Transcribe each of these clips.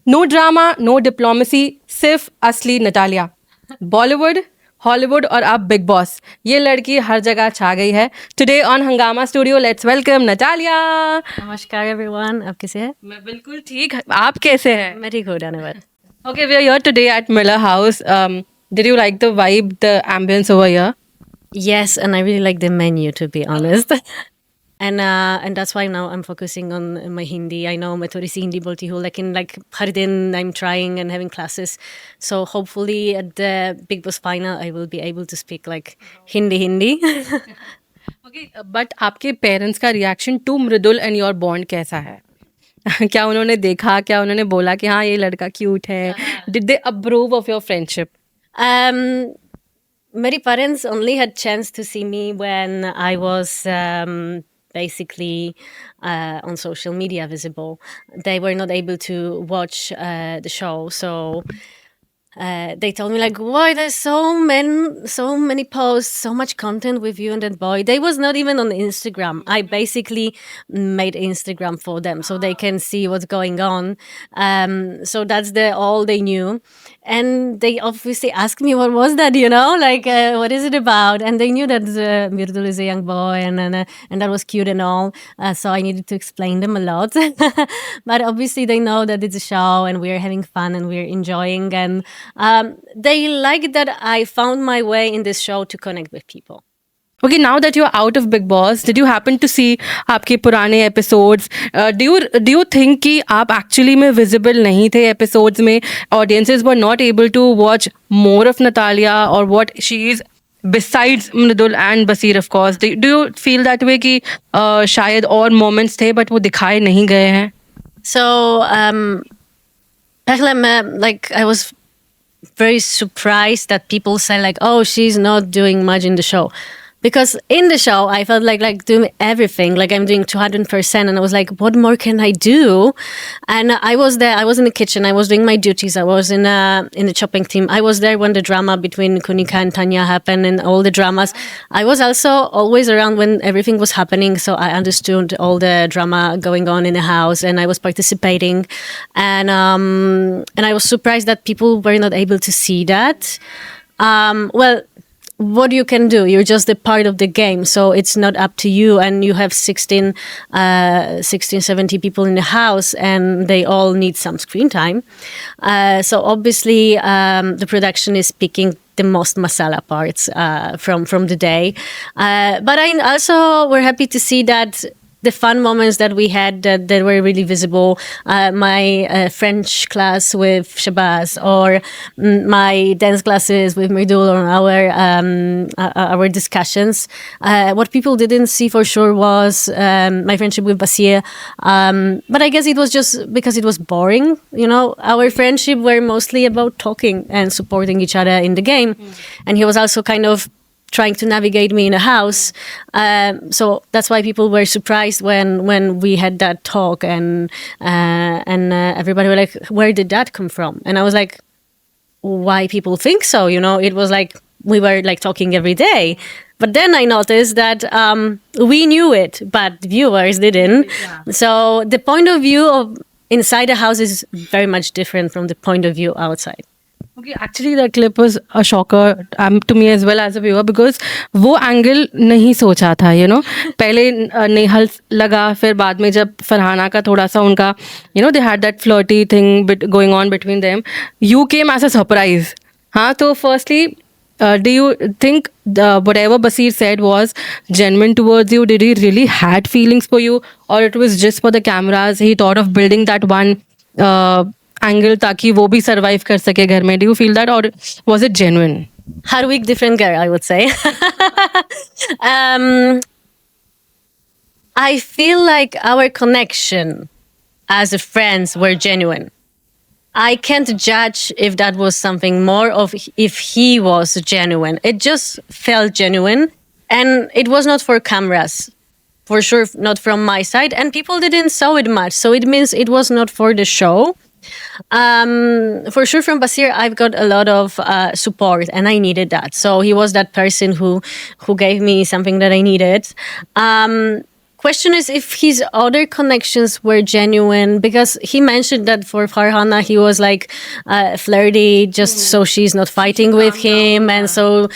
No drama, no diplomacy, सिर्फ असली Natalia. Bollywood, Hollywood और अब बिग बॉस, ये लड़की हर जगह छा गई है। टुडे ऑन हंगामा स्टूडियो, लेट्स वेलकम नटालिया। नमस्कार एवरीवन, आप कैसे हैं? मैं बिल्कुल ठीक, आप कैसे हैं? मैं ठीक हूँ, धन्यवाद। Okay, we are here today at Miller House. Did you like the vibe, the ambience over here? Yes, and I really like the menu, to be honest. And that's why now I'm focusing on my Hindi. I know मैं थोड़ी सी हिंदी बोलती हूँ, लेकिन like हर दिन I'm trying and having classes. So hopefully at the Big Boss final I will be able to speak like Hindi. Okay, but आपके parents का reaction to Mridul and your bond कैसा है? क्या उन्होंने देखा, क्या उन्होंने बोला कि हाँ ये लड़का क्यूट है? Did they approve of your friendship? Um, my parents only had chance to see me when I was basically on social media visible. They were not able to watch the show, so they told me like, why there's so many posts, so much content with you and that boy. They was not even on Instagram. I basically made Instagram for them so they can see what's going on. So that's all they knew. And they obviously asked me, what was that, like, what is it about? And they knew that Mridul is a young boy and that was cute and all. So I needed to explain them a lot. But obviously they know that it's a show and we're having fun and we're enjoying. And they like that I found my way in this show to connect with people. Okay, now that you're out of Big Boss, did you happen to see आपके पुराने episodes? Do you think कि आप actually में visible नहीं थे episodes में? Audiences were not able to watch more of Natalia or what she is besides Mridul and Basir, of course. Do you feel that way कि शायद और moments थे but वो दिखाए नहीं गए हैं? So पहले मैं like I was very surprised that people say like, oh, she's not doing much in the show. Because in the show, I felt like doing everything, like I'm doing 200%. And I was like, what more can I do? And I was there, I was in the kitchen, I was doing my duties, I was in the chopping team. I was there when the drama between Kunika and Tanya happened and all the dramas. I was also always around when everything was happening. So I understood all the drama going on in the house and I was participating. And I was surprised that people were not able to see that. Well, what you can do, you're just a part of the game, so it's not up to you, and you have 16 70 people in the house and they all need some screen time, so obviously the production is picking the most masala parts from the day, but I also were happy to see that the fun moments that we had that were really visible. My French class with Shabazz or my dance classes with Mridul on our discussions. What people didn't see for sure was my friendship with Basir. But I guess it was just because it was boring. Our friendship were mostly about talking and supporting each other in the game. And he was also kind of trying to navigate me in a house. So that's why people were surprised when we had that talk and everybody were like, where did that come from? And I was like, why people think so? It was like we were like talking every day. But then I noticed that we knew it, but viewers didn't. Yeah. So the point of view of inside the house is very much different from the point of view outside. Okay, actually that clip was a shocker to me as well as a viewer because वो angle नहीं सोचा था, पहले नेहल लगा, फिर बाद में जब फरहाना का थोड़ा सा उनका they had that flirty thing going on between them. You came as a surprise. हाँ, तो firstly, do you think whatever Basir said was genuine towards you? Did he really had feelings for you, or it was just for the cameras? He thought of building that one angle ताकि वो भी survive कर सके घर में. Do you feel that, or was it genuine? Hard week, different girl, I would say. I feel like our connection as friends were genuine. I can't judge if that was something more of if he was genuine. It just felt genuine, and it was not for cameras. For sure, not from my side, and people didn't saw it much. So it means it was not for the show. For sure from Basir, I've got a lot of support and I needed that. So he was that person who gave me something that I needed. question is if his other connections were genuine, because he mentioned that for Farhana he was like flirty just so she's not fighting with him, and so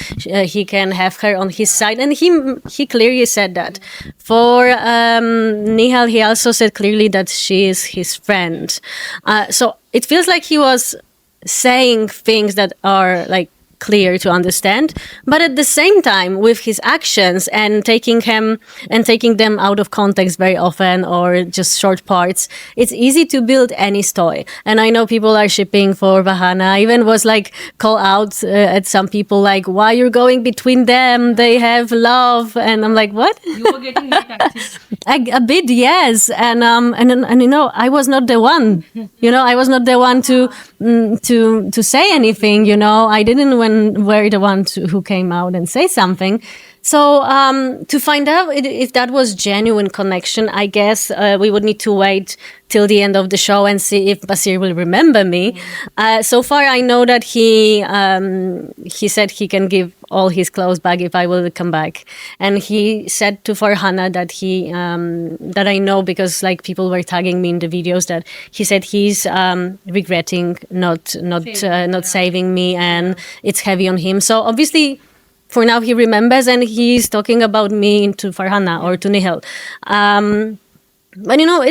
he can have her on his side, and he clearly said that. For Nihal, he also said clearly that she is his friend. So it feels like he was saying things that are like clear to understand, but at the same time with his actions and taking them out of context very often, or just short parts, it's easy to build any story. And I know people are shipping for Vahana. I even was like call out at some people like, why you're going between them, they have love, and I'm like, what? You were getting hate actually. A bit, yes, and you know, I was not the one. You know, I was not the one to say anything. You know, I didn't were the one who came out and say something. So to find out if that was genuine connection, I guess we would need to wait till the end of the show and see if Basir will remember me. So far, I know that he said he can give all his clothes back if I will come back, and he said to Farhana that that I know because like people were tagging me in the videos that he said he's regretting not saving me, and it's heavy on him. So obviously, for now, he remembers, and he's talking about me to Farhana or to Nihal. But you know,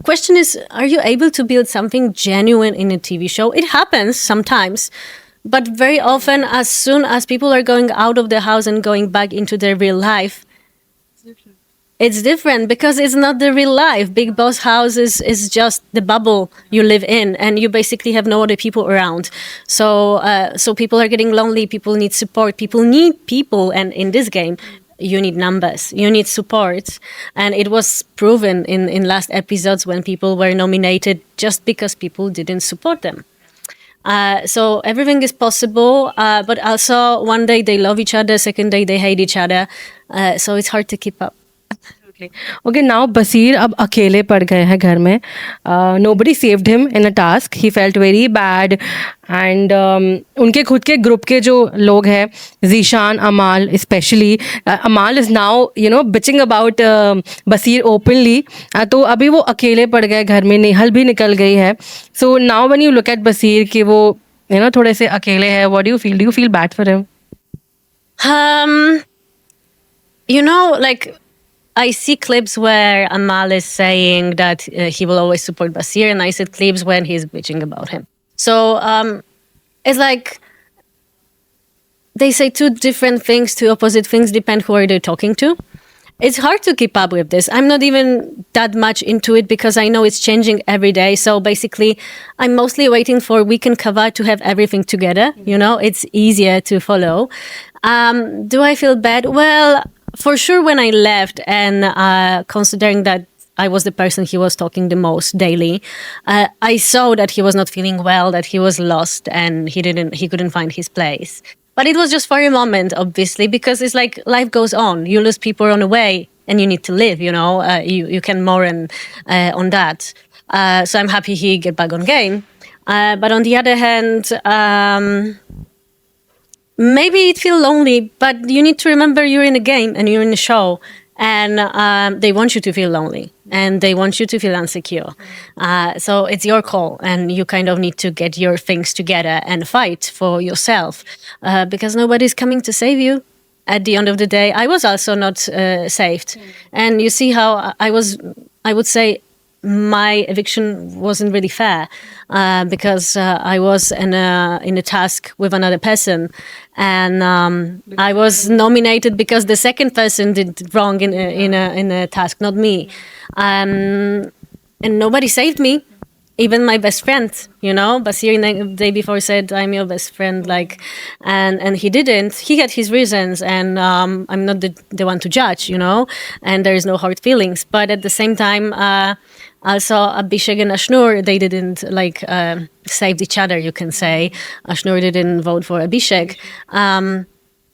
question is, are you able to build something genuine in a TV show? It happens sometimes, but very often, as soon as people are going out of the house and going back into their real life, it's different because it's not the real life. Big Boss house is just the bubble you live in, and you basically have no other people around. So people are getting lonely. People need support. People need people, and in this game, you need numbers. You need support, and it was proven in last episodes when people were nominated just because people didn't support them. So everything is possible, but also one day they love each other, second day they hate each other. So it's hard to keep up. Okay, now Basir अब अकेले पड़ गए हैं घर में. Nobody saved him in a task. He felt very bad, and उनके खुद के ग्रुप के जो लोग हैं, Zishan, Amaal especially, Amaal is now bitching about Basir openly. तो अभी वो अकेले पड़ गए घर में. नेहल भी निकल गई है. So now when you look at Basir कि वो थोड़े से अकेले है, what do you feel? Do you feel bad for him? Like, I see clips where Amaal is saying that he will always support Basir, and I see clips when he's bitching about him. So it's like they say two different things, two opposite things, depend who are they talking to. It's hard to keep up with this. I'm not even that much into it because I know it's changing every day. So basically, I'm mostly waiting for Weekend Cover to have everything together. It's easier to follow. Do I feel bad? Well, for sure, when I left, and considering that I was the person he was talking the most daily, I saw that he was not feeling well, that he was lost, and he couldn't find his place. But it was just for a moment, obviously, because it's like life goes on. You lose people on the way, and you need to live. You can mourn on that. So I'm happy he get back on game. But on the other hand, maybe it feels lonely, but you need to remember you're in a game and you're in a show, and they want you to feel lonely and they want you to feel insecure. So it's your call, and you kind of need to get your things together and fight for yourself, because nobody's coming to save you. At the end of the day, I was also not saved. And you see how I would say my eviction wasn't really fair, because I was in a task with another person, and I was nominated because the second person did wrong in a task, not me, and nobody saved me. Even my best friend, Basir the day before said, "I'm your best friend," and he didn't. He had his reasons, and I'm not the one to judge, and there is no hard feelings. But at the same time, also Abhishek and Ashnur, they didn't saved each other, you can say. Ashnur didn't vote for Abhishek,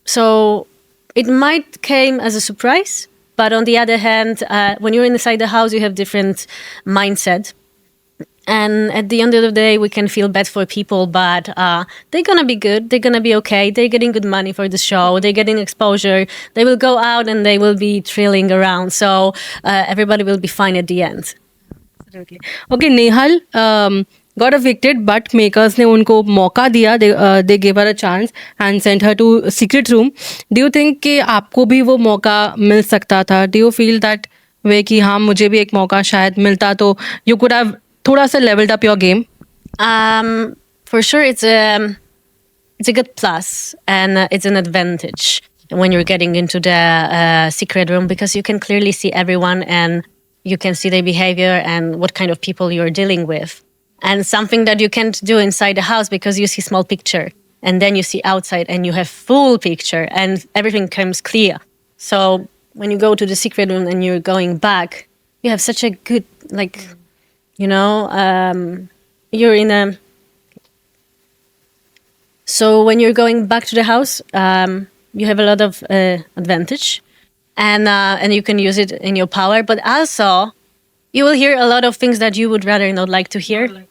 so it might came as a surprise. But on the other hand, when you're inside the house, you have different mindset. And at the end of the day, we can feel bad for people, but they're gonna be good. They're gonna be okay. They're getting good money for the show. They're getting exposure. They will go out and they will be thrilling around. So everybody will be fine at the end. Okay, Nehal got evicted, but makers ने उनको मौका दिया. They gave her a chance and sent her to secret room. Do you think कि आपको भी वो मौका मिल सकता था? Do you feel that way कि हाँ मुझे भी एक मौका शायद मिलता तो you could have थोड़ा सा leveled up your game? For sure, it's a good plus and it's an advantage when you're getting into the secret room, because you can clearly see everyone and you can see their behavior and what kind of people you're dealing with. And something that you can't do inside the house, because you see small picture and then you see outside and you have full picture and everything comes clear. So when you go to the secret room and you're going back, you have such a good, like, you know, you're in a... So when you're going back to the house, you have a lot of advantage, and you can use it in your power. But also, you will hear a lot of things that you would rather not like to hear.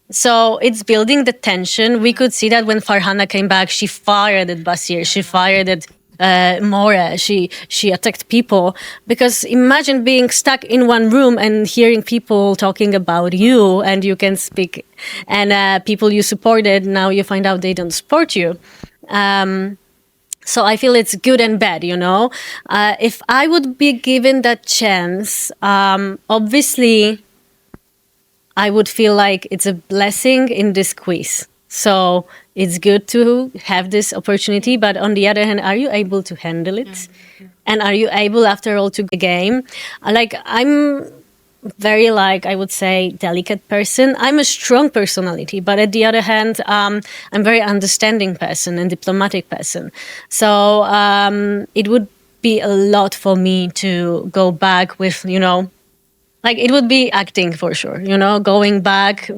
So it's building the tension. We could see that when Farhana came back, she fired at Basir, she fired at Mora, she attacked people. Because imagine being stuck in one room and hearing people talking about you, and you can speak, and people you supported, now you find out they don't support you. So I feel it's good and bad, you know. If I would be given that chance, obviously I would feel like it's a blessing in this quiz. So it's good to have this opportunity, but on the other hand, are you able to handle it? And are you able, after all, to game? Like, I'm very, like, I would say, delicate person. I'm a strong personality, but at the other hand, I'm very understanding person and diplomatic person. So it would be a lot for me to go back with, you know, like, it would be acting for sure, you know, going back,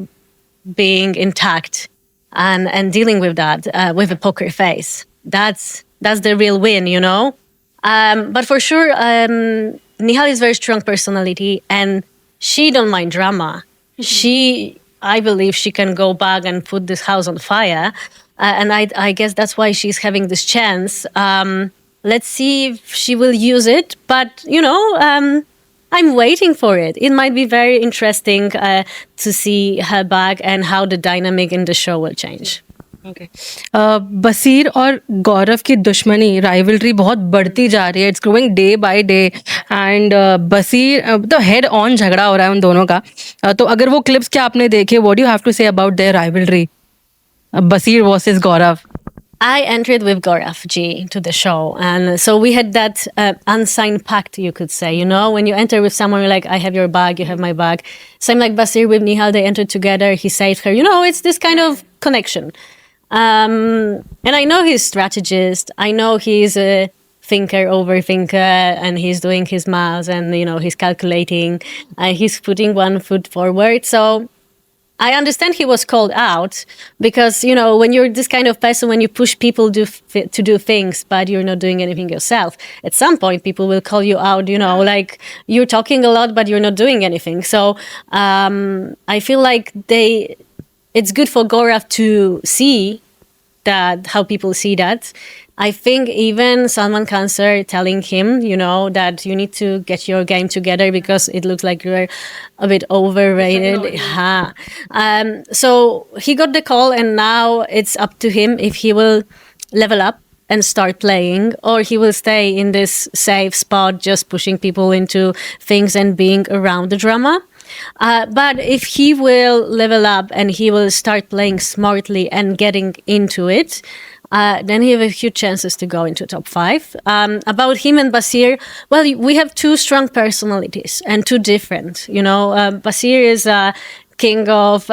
being intact, and dealing with that with a poker face. That's the real win, you know. But for sure, Nihal is very strong personality, and she don't mind drama. I believe she can go back and put this house on fire, and I guess that's why she's having this chance. Let's see if she will use it, but you know. I'm waiting for it. It might be very interesting to see her back and how the dynamic in the show will change. Okay. बसीर और गौरव की दुश्मनी rivalry बहुत बढ़ती जा रही है. It's growing day by day and Basir to head on झगड़ा हो रहा है उन दोनों का. तो अगर वो क्लिप्स क्या आपने देखे, what do you have to say about their rivalry, Baseer versus Gaurav? I entered with Gaurav G to the show, and so we had that unsigned pact, you could say. You know, when you enter with someone, you're like, I have your bag, you have my bag. Same like Basir with Nihal, they entered together, he saved her. You know, it's this kind of connection. And I know he's strategist. I know he's a thinker, overthinker, and he's doing his maths, and, you know, he's calculating, he's putting one foot forward. So I understand he was called out because, you know, when you're this kind of person, when you push people to do things, but you're not doing anything yourself, at some point people will call you out, you know, like you're talking a lot, but you're not doing anything. So I feel like it's good for Gaurav to see that, how people see that. I think even Salman Khan telling him, you know, that you need to get your game together because it looks like you're a bit overrated. So he got the call, and now it's up to him if he will level up and start playing, or he will stay in this safe spot, just pushing people into things and being around the drama. But if he will level up and he will start playing smartly and getting into it, then he has huge chances to go into top 5. About him and Basir, well, we have two strong personalities and two different. You know, Basir is a king of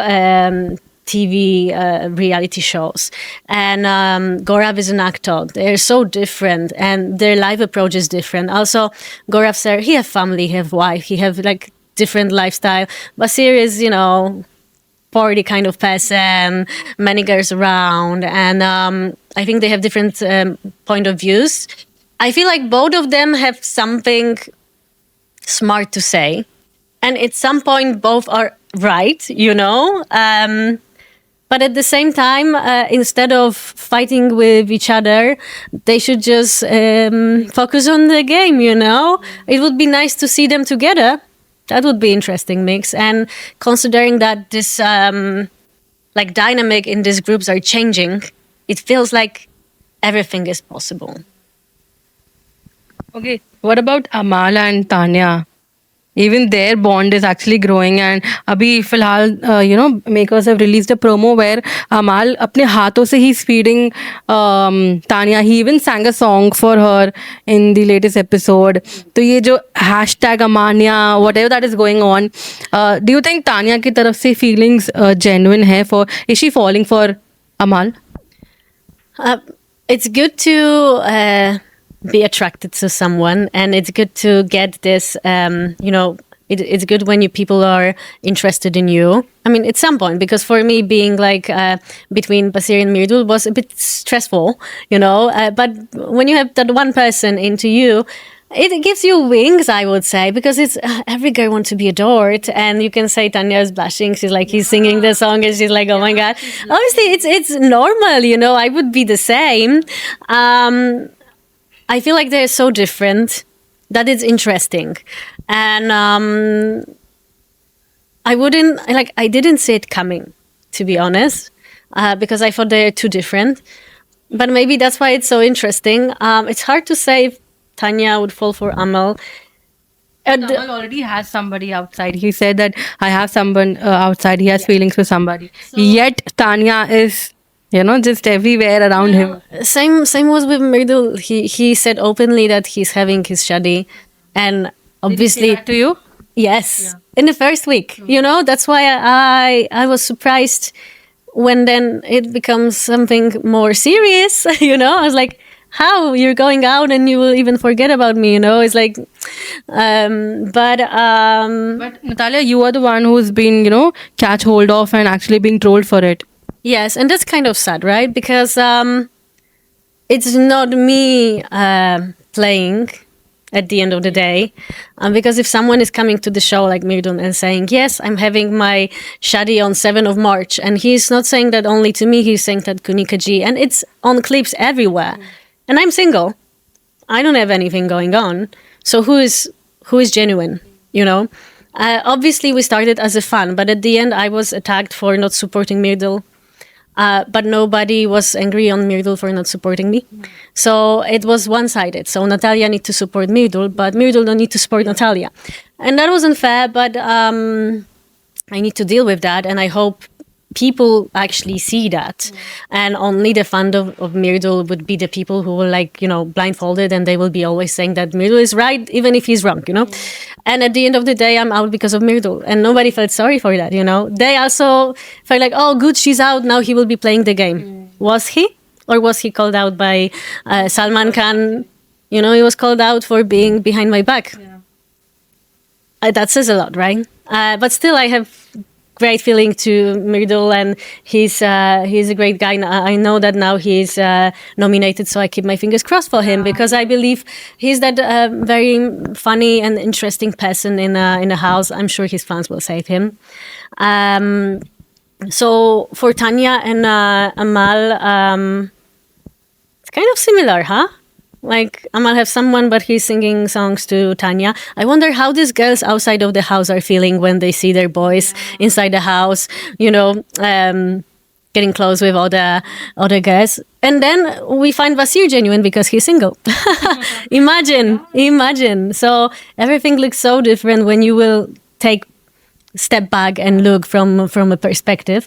TV reality shows, and Gaurav is an actor. They're so different, and their life approach is different. Also, Gaurav sir, he have family, he have wife, he have like different lifestyle. Basir is, you know, party kind of person, many girls around, and I think they have different point of views. I feel like both of them have something smart to say, and at some point both are right, you know. But at the same time, instead of fighting with each other, they should just focus on the game, you know? It would be nice to see them together. That would be interesting mix. And considering that this like dynamic in these groups are changing, it feels like everything is possible. Okay, what about Amaal and Tanya? Even their bond is actually growing, and अभी फिलहाल makers have released a promo where Amaal अपने हाथों से he's feeding Tanya. He even sang a song for her in the latest episode. तो ये जो hashtag Amania, whatever that is going on, do you think Tanya की तरफ से feelings genuine है for, is she falling for Amaal? It's good to be attracted to someone, and it's good to get this it's good when people are interested in you. I mean, at some point, because for me being like between Basir and Mridul was a bit stressful, but when you have that one person into you, it gives you wings, I would say, because it's every girl wants to be adored. And you can say Tanya is blushing. She's like, he's singing the song and she's like, oh my God. Obviously, it's normal, I would be the same. I feel like they're so different that it's interesting. And I didn't see it coming, to be honest, because I thought they're too different. But maybe that's why it's so interesting. It's hard to say if Tanya would fall for Amaal. Amaal already has somebody outside. He said that I have someone outside. He has feelings for somebody. Yet Tanya is, just everywhere around him. Same was with Mridul. He said openly that he's having his shadi, and obviously, did he say that to you? Yes, in the first week. That's why I was surprised when then it becomes something more serious. I was like, how you're going out and you will even forget about me? It's like, but Natalia, you are the one who's been catch hold of and actually being trolled for it. Yes, and that's kind of sad, right? Because it's not me playing at the end of the day. Because if someone is coming to the show like Mridul and saying, yes, I'm having my shadi on 7th of March, and he's not saying that only to me, he's saying that Kunika G, and it's on clips everywhere. And I'm single. I don't have anything going on. So who is genuine, Obviously, we started as a fan, but at the end, I was attacked for not supporting Mridul. But nobody was angry on Mridul for not supporting me. So it was one-sided. So Natalia need to support Mridul, but Mridul don't need to support Natalia. And that wasn't fair, but I need to deal with that. And I hope people actually see that. And only the fan of Mridul would be the people who will blindfolded, and they will be always saying that Mridul is right, even if he's wrong, And at the end of the day, I'm out because of Mridul. And nobody felt sorry for that, They also felt like, oh, good, she's out. Now he will be playing the game. Was he? Or was he called out by Salman Khan? He was called out for being behind my back. That says a lot, right? But still, I have great feeling to Mridul, and he's a great guy. I know that now he's nominated, so I keep my fingers crossed for him, because I believe he's that very funny and interesting person in the house. I'm sure his fans will save him. So for Tanya and Amaal, it's kind of similar, huh? Like, Amaal have someone, but he's singing songs to Tanya. I wonder how these girls outside of the house are feeling when they see their boys inside the house, getting close with all the other guys. And then we find Basir genuine because he's single. Imagine. So everything looks so different when you will take a step back and look from a perspective.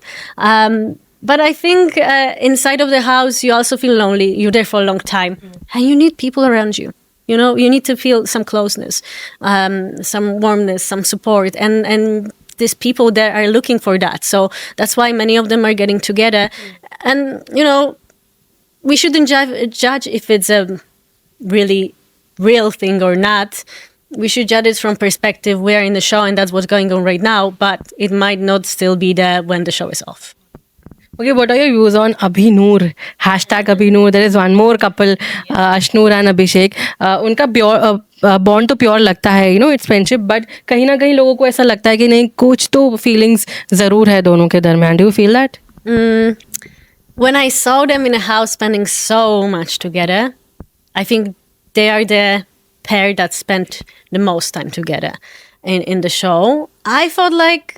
But I think inside of the house, you also feel lonely. You're there for a long time. And you need people around you. You need to feel some closeness, some warmness, some support. And these people there are looking for that. So that's why many of them are getting together. And, we shouldn't judge if it's a really real thing or not. We should judge it from perspective. We're in the show and that's what's going on right now. But it might not still be there when the show is off. Okay, what are your views on Abhinur? Hashtag Abhinur. There is one more couple, Ashnur and Abhishek. उनका pure bond तो pure लगता है, it's friendship, but कहीं ना कहीं लोगों को ऐसा लगता है कि नहीं, कुछ तो फीलिंग्स जरूर है दोनों के दरमियान. Do you feel that? When I saw them in a house spending so much together, I think they are the pair that spent the most time together in the show. I felt like,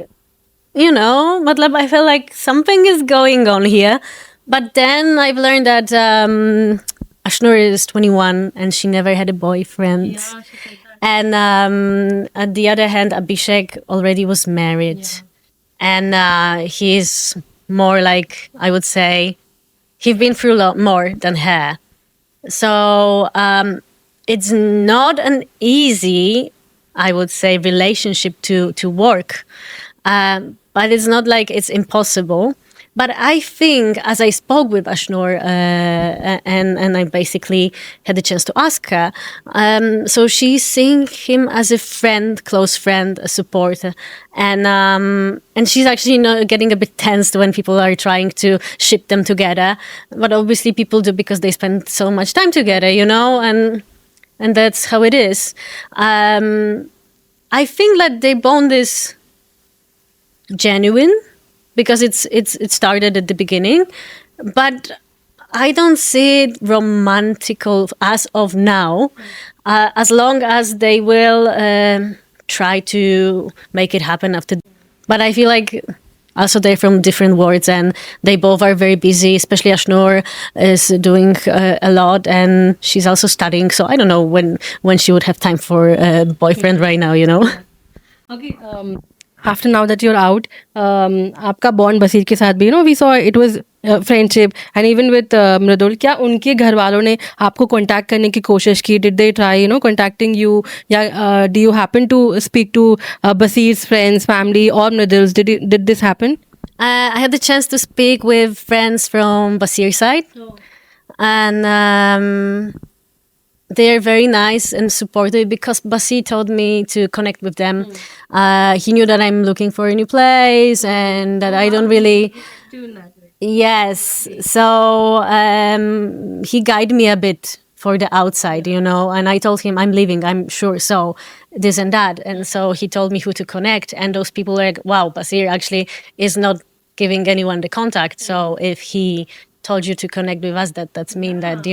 matlab, I felt like something is going on here. But then I've learned that Ashnur is 21 and she never had a boyfriend. And at the other hand, Abhishek already was married. And he's more like, I would say, he's been through a lot more than her. So it's not an easy, I would say, relationship to work. But it's not like it's impossible. But I think, as I spoke with Ashnur, and I basically had the chance to ask her, so she's seeing him as a friend, close friend, a supporter, and she's actually getting a bit tensed when people are trying to ship them together. But obviously, people do because they spend so much time together, and that's how it is. I think that their bond is genuine, because it started at the beginning, but I don't see it romantical as of now, as long as they will try to make it happen after. But I feel like also they're from different worlds and they both are very busy, especially Ashnur is doing a lot and she's also studying, so I don't know when she would have time for a boyfriend right now, Okay, after now that you're out, आपका bond बसीर के साथ भी, we saw it was friendship, and even with Mridul, क्या उनके घर वालों ने आपको कांटेक्ट करने की कोशिश की? Did they try, contacting you? या do you happen to speak to Basir's friends, family, or Mridul's? Did this happen? I had the chance to speak with friends from Basir's side, and they're very nice and supportive because Basir told me to connect with them. He knew that I'm looking for a new place and that I don't really... Yes. So he guided me a bit for the outside, and I told him I'm leaving, I'm sure, so this and that. And so he told me who to connect, and those people were like, wow, Basir actually is not giving anyone the contact. So if he told you to connect with us, that's mean that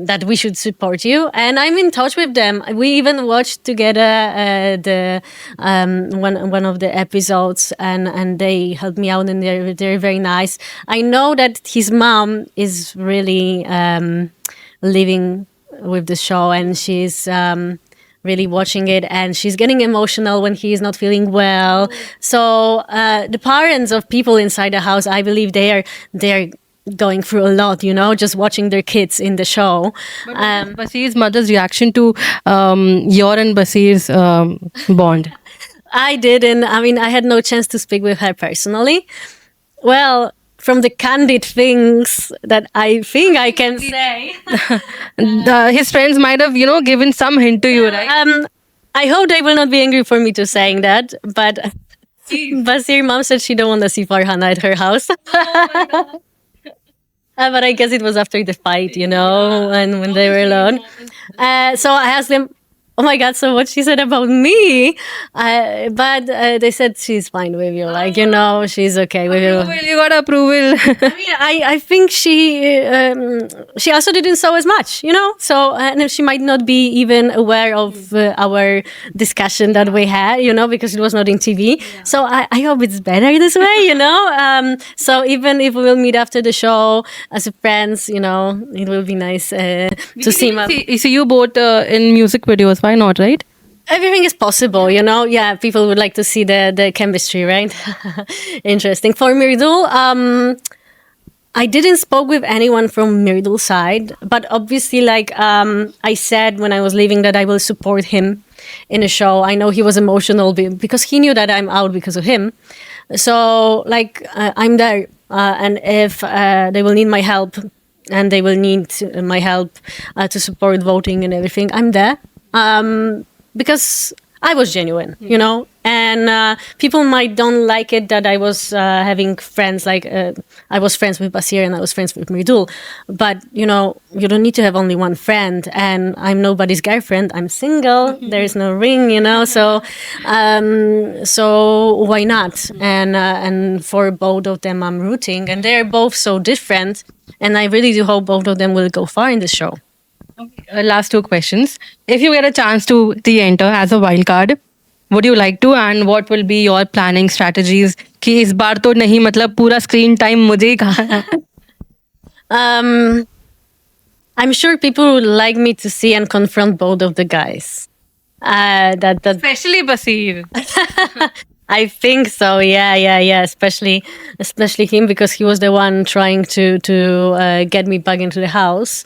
that we should support you. And I'm in touch with them. We even watched together the one of the episodes, and they helped me out, and they're very nice. I know that his mom is really living with the show, and she's really watching it, and she's getting emotional when he is not feeling well. So the parents of people inside the house, I believe they're going through a lot, just watching their kids in the show. But Basir's mother's reaction to your and Basir's bond? I didn't. I mean, I had no chance to speak with her personally. Well, from the candid things that I think I can say. His friends might have, given some hint to you, right? I hope they will not be angry for me to saying that, but Basir's mom said she don't want to see Farhana at her house. But I guess it was after the fight, and when they were alone. So I asked them, oh my God, so what she said about me? But they said she's fine with you. Like, she's okay with you. You got approval. I mean, I think she also didn't show as much, So, and she might not be even aware of our discussion that we had, because it was not in TV. Yeah. So I hope it's better this way, So even if we will meet after the show as friends, it will be nice to see them. See you both in music videos. Why not, right? Everything is possible, Yeah, people would like to see the chemistry, right? Interesting. For Mridul, I didn't spoke with anyone from Mridul's side, but obviously, I said when I was leaving that I will support him in a show. I know he was emotional because he knew that I'm out because of him. So, I'm there, and if they will need my help, and they will need my help to support voting and everything, I'm there. Because I was genuine, you know, and people might don't like it that I was having friends like I was friends with Basir and I was friends with Mridul, but you know, you don't need to have only one friend. And I'm nobody's girlfriend. I'm single. There is no ring, you know. So why not? And for both of them, I'm rooting, and they're both so different. And I really do hope both of them will go far in the show. Last two questions. If you get a chance to re-enter as a wild card, would you like to, and what will be your planning strategies कि इस बार तो नहीं, मतलब पूरा screen time मुझे ही खाना है. I'm sure people would like me to see and confront both of the guys. That Especially Basir. I think so. Yeah. Especially him, because he was the one trying to get me back into the house.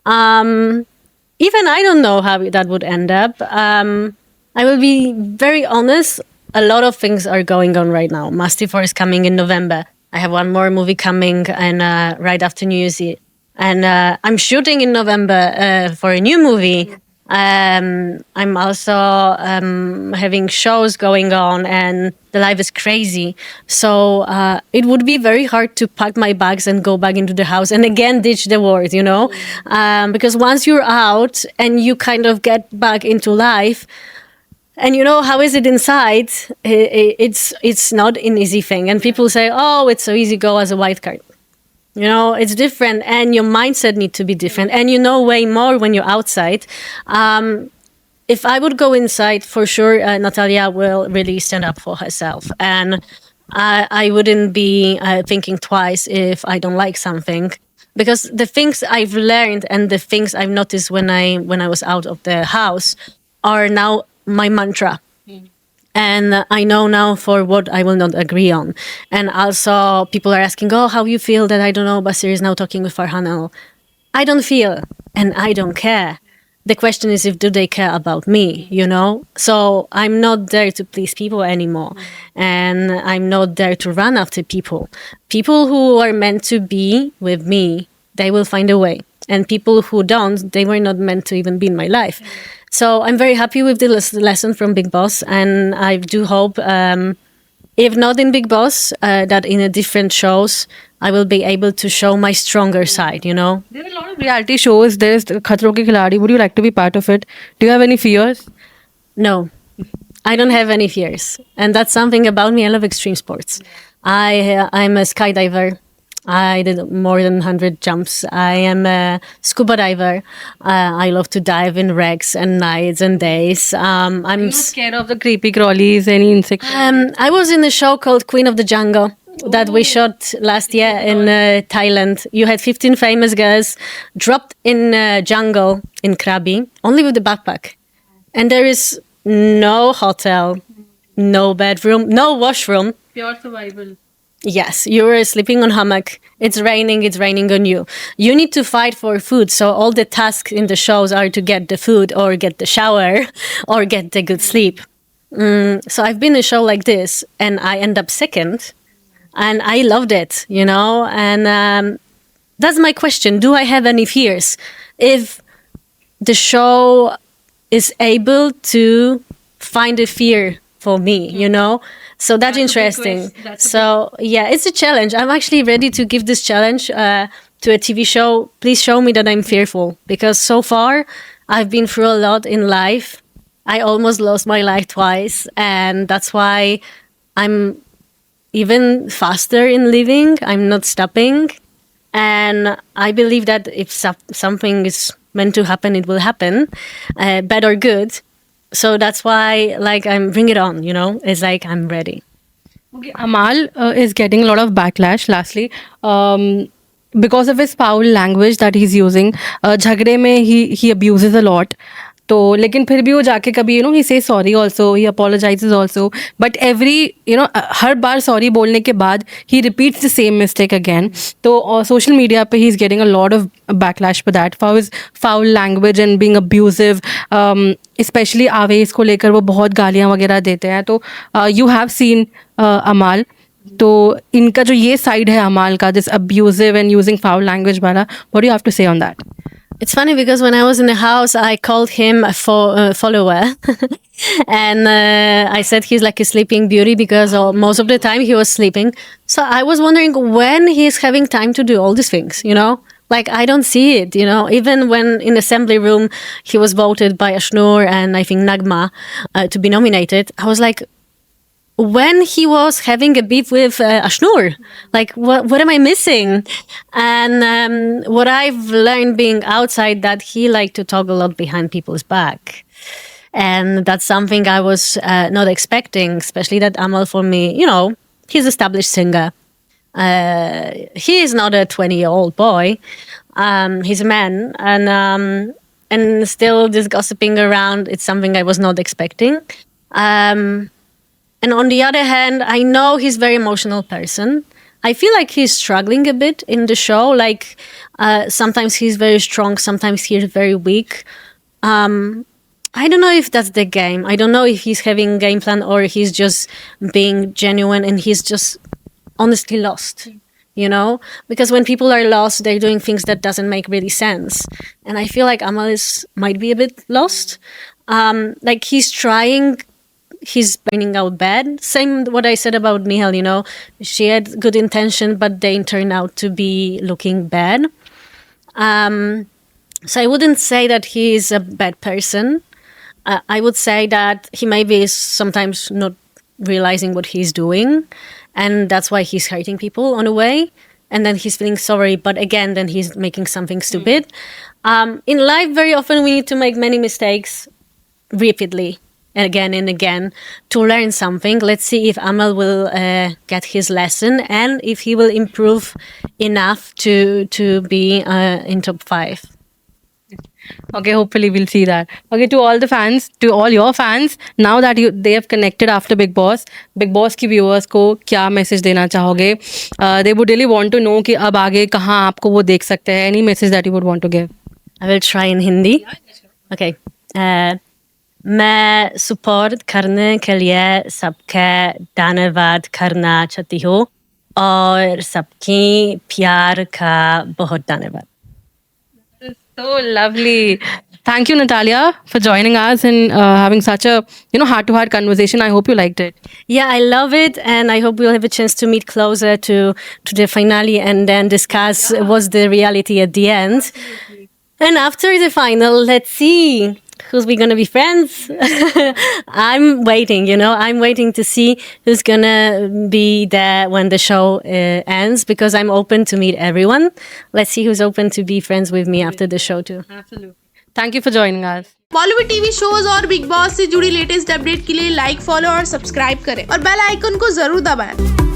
Even I don't know how that would end up. I will be very honest. A lot of things are going on right now. Mastifor is coming in November. I have one more movie coming, and right after New Year's Eve. And I'm shooting in November for a new movie. I'm also having shows going on, and the life is crazy. So it would be very hard to pack my bags and go back into the house and again ditch the world, you know? Because once you're out and you kind of get back into life, and you know, how is it inside? It's not an easy thing. And people say, oh, it's so easy, go as a wild card. You know, it's different, and your mindset needs to be different, and you know way more when you're outside. If I would go inside, for sure, Natalia will really stand up for herself, and I wouldn't be thinking twice if I don't like something, because the things I've learned and the things I've noticed when I was out of the house are now my mantra. And I know now for what I will not agree on. And also people are asking, oh, how you feel that, I don't know, Basir is now talking with Farhan. I don't feel, and I don't care. The question is, if do they care about me, you know? So I'm not there to please people anymore. And I'm not there to run after people. People who are meant to be with me, they will find a way. And people who don't, they were not meant to even be in my life. So I'm very happy with the lesson from Bigg Boss, and I do hope, if not in Bigg Boss, that in a different shows, I will be able to show my stronger side, you know? There are a lot of reality shows. There's Khatron Ke Khiladi. Would you like to be part of it? Do you have any fears? No, I don't have any fears. And that's something about me. I love extreme sports. I'm a skydiver. I did more than 100 jumps. I am a scuba diver. I love to dive in wrecks and nights and days. I'm not scared of the creepy crawlies, any insects? I was in a show called Queen of the Jungle that we shot last year in Thailand. You had 15 famous girls dropped in jungle in Krabi, only with the backpack. And there is no hotel, no bedroom, no washroom. Pure survival. Yes, you're sleeping on hammock. It's raining on you. You need to fight for food. So all the tasks in the shows are to get the food or get the shower or get the good sleep. So I've been in a show like this, and I end up second, and I loved it, you know? And that's my question. Do I have any fears? If the show is able to find a fear for me, you know? So that's interesting. So yeah, it's a challenge. I'm actually ready to give this challenge to a TV show. Please show me that I'm fearful, because so far I've been through a lot in life. I almost lost my life twice, and that's why I'm even faster in living. I'm not stopping, and I believe that if something is meant to happen, it will happen, bad or good. So that's why, like, I'm bring it on, you know? It's like I'm ready. Okay, Amaal is getting a lot of backlash, lastly, because of his foul language that he's using. झगड़े में he abuses a lot. तो लेकिन फिर भी वो जाके कभी he says sorry also, he apologizes also, but every her bar sorry बोलने के बाद he repeats the same mistake again. तो social media पे he's getting a lot of backlash for that, for his foul language and being abusive, especially आवेश को लेकर वो बहुत गालियाँ वगैरह देते हैं. तो you have seen Amaal, तो इनका जो ये साइड है अमाल का, this abusive and using foul language वाला, what do you have to say on that? It's funny because when I was in the house, I called him a follower. And I said he's like a sleeping beauty because most of the time he was sleeping. So I was wondering when he's having time to do all these things, you know? Like, I don't see it, you know? Even when in assembly room, he was voted by Ashnur and I think Nagma to be nominated, I was like, when he was having a beef with Ashnur, like what am I missing? And what I've learned being outside, that he liked to talk a lot behind people's back, and that's something I was not expecting. Especially that Amaal, for me, you know, he's established singer. He is not a 20-year-old boy. He's a man, and still this gossiping around. It's something I was not expecting. And on the other hand, I know he's a very emotional person. I feel like he's struggling a bit in the show. Like sometimes he's very strong, sometimes he's very weak. I don't know if that's the game. I don't know if he's having a game plan or he's just being genuine and he's just honestly lost, you know? Because when people are lost, they're doing things that doesn't make really sense. And I feel like Amaal might be a bit lost. Like he's trying, he's burning out bad. Same what I said about Nihal, you know, she had good intention, but they turned out to be looking bad. So I wouldn't say that he is a bad person. I would say that he maybe is sometimes not realizing what he's doing, and that's why he's hurting people on a way. And then he's feeling sorry, but again, then he's making something stupid. In life, very often we need to make many mistakes repeatedly, again and again, to learn something. Let's see if Amaal will get his lesson and if he will improve enough to be in top 5. Okay, hopefully we'll see that. Okay, to all the fans, to all your fans, now that they have connected after Bigg Boss की viewers को क्या message देना चाहोगे? They would really want to know कि अब आगे कहाँ आपको वो देख सकते हैं. Any message that you would want to give? I will try in Hindi. Okay. मैं support करने के लिए सबके धन्यवाद करना चाहती हूँ और सबकी प्यार का बहुत धन्यवाद. So lovely. Thank you, Natalia, for joining us and having such a heart-to-heart conversation. I hope you liked it. Yeah, I love it, and I hope we'll have a chance to meet closer to the finale and then discuss what's the reality at the end. And after the final, let's see who's we gonna be friends. I'm waiting, I'm waiting to see who's gonna be there when the show ends, because I'm open to meet everyone. Let's see who's open to be friends with me after the show too. Absolutely. Thank you for joining us. Bollywood TV shows और big boss से जुड़ी latest update के लिए like, follow और subscribe करें और bell icon को जरूर दबाएं।